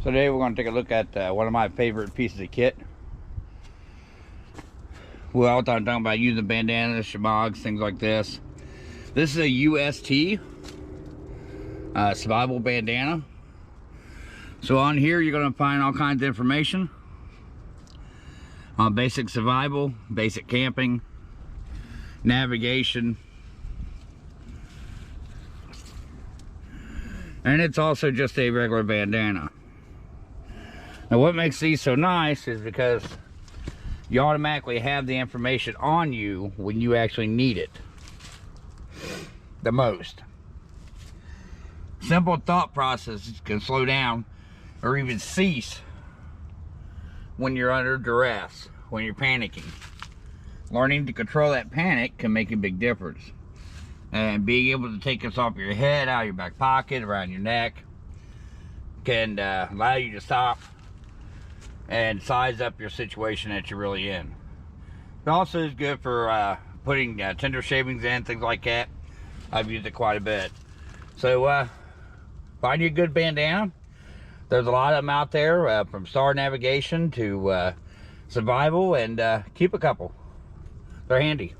So today we're going to take a look at one of my favorite pieces of kit. Well, I'm talking about using bandanas, shabags, things like this. This is a UST Survival Bandana. So on here you're going to find all kinds of information on basic survival, basic camping, navigation, and it's also just a regular bandana. Now what makes these so nice is because you automatically have the information on you when you actually need it the most. Simple thought processes can slow down or even cease when you're under duress, when you're panicking. Learning to control that panic can make a big difference. And being able to take this off your head, out of your back pocket, around your neck, can allow you to stop and size up your situation that you're really in. It also is good for putting tender shavings in, things like that. I've used it quite a bit. So find you a good bandana. There's a lot of them out there, from star navigation to survival, and keep a couple. They're handy.